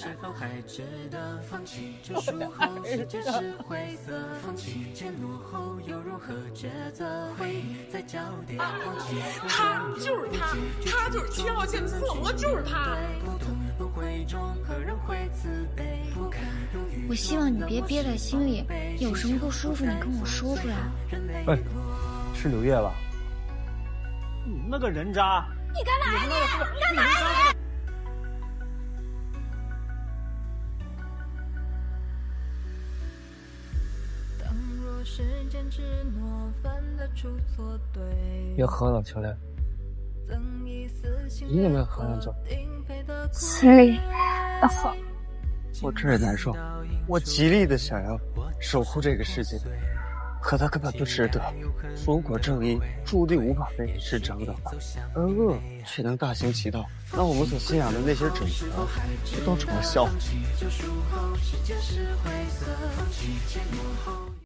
他就是他，他就是7号线刺我就是他。我希望你别憋在心里，有什么不舒服你跟我说出来。哎，是柳叶吧？你那个人渣！你干嘛呀你？干嘛呀你？别喝了，秋莲。你怎么喝上酒？心里要好。我这也难受，我极力的想要守护这个世界，可它根本不值得。如果正义注定无法被是正的话，而恶却能大行其道，那我们所信仰的那些准则就都成了笑话。